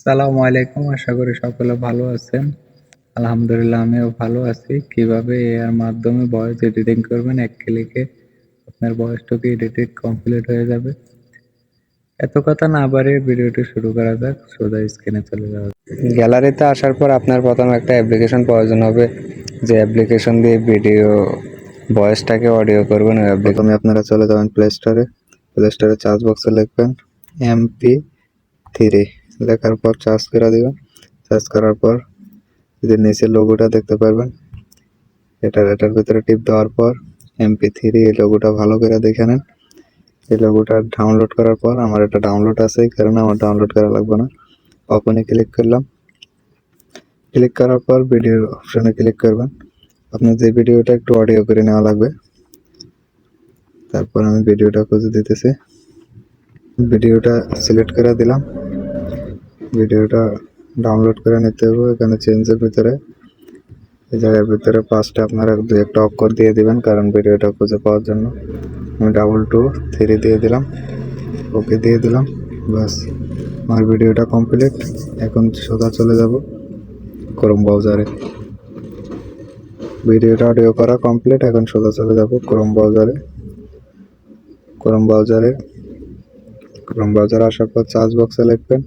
আসসালামু আলাইকুম। আশা করি সকলে ভালো আছেন। আলহামদুলিল্লাহ আমিও ভালো আছি। কিভাবে এআর মাধ্যমে ভয়েস এডিটিং করবেন, এক ক্লিকে আপনার ভয়েসটুকু এডিটেড কমপ্লিট হয়ে যাবে। এত কথা না বাড়িয়ে ভিডিওটি শুরু করা যাক। সোজা স্ক্রিনে চলে যাওয়া যাক। গ্যালারিতে আসার পর আপনার প্রথমে একটা অ্যাপ্লিকেশন প্রয়োজন হবে, যে অ্যাপ্লিকেশন দিয়ে ভিডিও ভয়েসটাকে অডিও করবেন। প্রথমে আপনারা চলে যাবেন প্লে স্টোরে সার্চ বক্সে লিখবেন MP3, লেখার পর সার্চ করে দিবেন। সার্চ করার পর যদি নিচে লোগোটা দেখতে পারবেন, এটার ভিতরে টিপ দেওয়ার পর MP3 এই লোগোটা ভালো করে দেখে নেন। এই লোগোটা ডাউনলোড করার পর, আমার এটা ডাউনলোড আছে এই কারণে আমার ডাউনলোড করা লাগবে না। ওপেনে ক্লিক করলাম। ক্লিক করার পর ভিডিও অপশনে ক্লিক করবেন। আপনার যে ভিডিওটা একটু অডিও করে নেওয়া লাগবে। তারপর আমি ভিডিওটা খুঁজে দিতেছি। ভিডিওটা সিলেক্ট করে দিলাম। ভিডিওটা ডাউনলোড করে নিতে হবে। এখানে চেঞ্জের ভিতরে এই জায়গার ভিতরে পাঁচটা আপনারা দু একটা অক্ষর দিয়ে দিবেন, কারণ ভিডিওটা খুঁজে পাওয়ার জন্য। আমি 223 দিয়ে দিলাম, ওকে দিয়ে দিলাম। বাস, আমার ভিডিওটা কমপ্লিট। এখন সোজা চলে যাব ক্রোম ব্রাউজারে। ভিডিওটা অডিও করা কমপ্লিট। এখন সোজা চলে যাব ক্রোম ব্রাউজারে। ক্রোম ব্রাউজারে আসার পর সার্চ বক্সে লিখবেন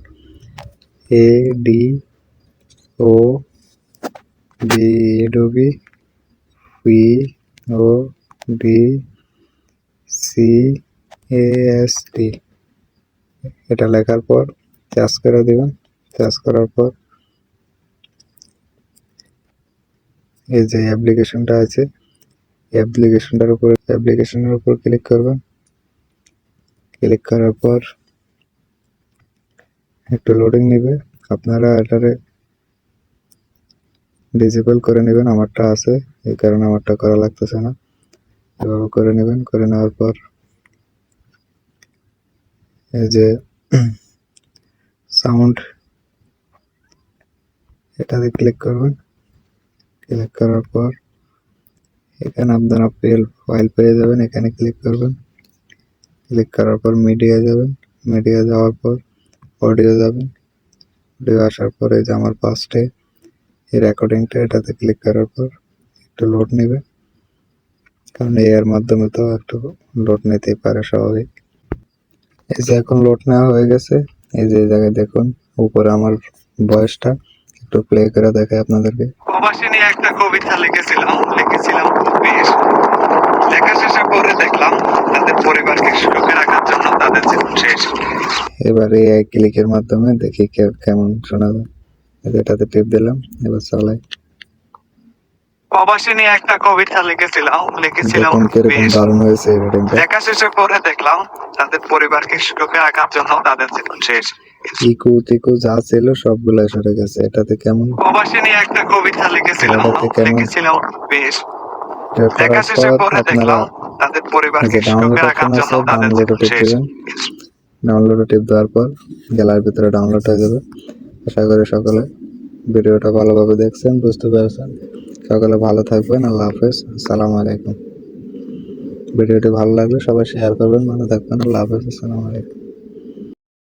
ADOBCAST, এটা লেখার পর সার্চ করে দিবেন। সার্চ করার পর এই যে অ্যাপ্লিকেশনটা আছে, অ্যাপ্লিকেশনের উপর ক্লিক করবেন। ক্লিক করার পর একটু লোডিং নেবে। আপনারা এটারে ডিসেবল করে নেবেন। আমারটা আছে এই কারণে আমারটা করা লাগতেছে না। এভাবে করে নেবেন। করে নেওয়ার পর এই যে সাউন্ড, এটাতে ক্লিক করবেন। ক্লিক করার পর এখানে আপনারা ফাইল পেয়ে যাবেন। এখানে ক্লিক করবেন। ক্লিক করার পর মিডিয়া যাবেন। মিডিয়া যাওয়ার পর অডিও যাবেন। অডিও আসার পরে যে আমার পাশে এই রেকর্ডিংটা, এটাতে ক্লিক করার পর একটু লোড নেবে, কারণ এর মাধ্যমে তো একটু লোড নিতেই পারে, স্বাভাবিক। এই যে এখন লোড নেওয়া হয়ে গেছে। এই যে জায়গায় দেখুন উপরে আমার ভয়েসটা একটু প্লে করে দেখাই আপনাদেরকে। প্রবাসী নিয়ে একটা কবিতা লিখেছিলাম বেশ। লেখা শেষে পরে দেখলাম তাদের পরিবারকে সুখে রাখার জন্য তাদের জীবন শেষ। এবারে এই ক্লিকের মাধ্যমে দেখি কেমন শোনা যায়। এটাতে টিপ দিলাম, এবার চালাই। প্রবাসী নিয়ে একটা কবিতা লিখেছিলাম দেখুন কিরকম বেশ। দারুণ হয়েছে রেকর্ডিংটা। লেখা শেষে পরে দেখলাম তাদের পরিবারকে সুখে রাখার জন্য তাদের জীবন শেষ। ইকু টিকু যা ছিল সবগুলা সরে গেছে। এটাতে কেমন প্রবাসী নিয়ে একটা কবিতা লিখেছিলাম বেশ। লেখা শেষে পরে দেখলাম তাদের পরিবারকে সুখে রাখার জন্য তাদের জীবন শেষ। ডাউনলোডে টিপ দেওয়ার পর গ্যালারির ভিতরে ডাউনলোড হয়ে যাবে। আশা করি সকলে ভিডিওটা ভালোভাবে দেখছেন, বুঝতে পেরেছেন। সকলে ভালো থাকবেন। আল্লাহ হাফেজ। আসসালামু আলাইকুম। ভিডিওটি ভালো লাগলে সবাই শেয়ার করবেন। ভালো থাকবেন। আল্লাহ হাফেজ। আসসালামু আলাইকুম।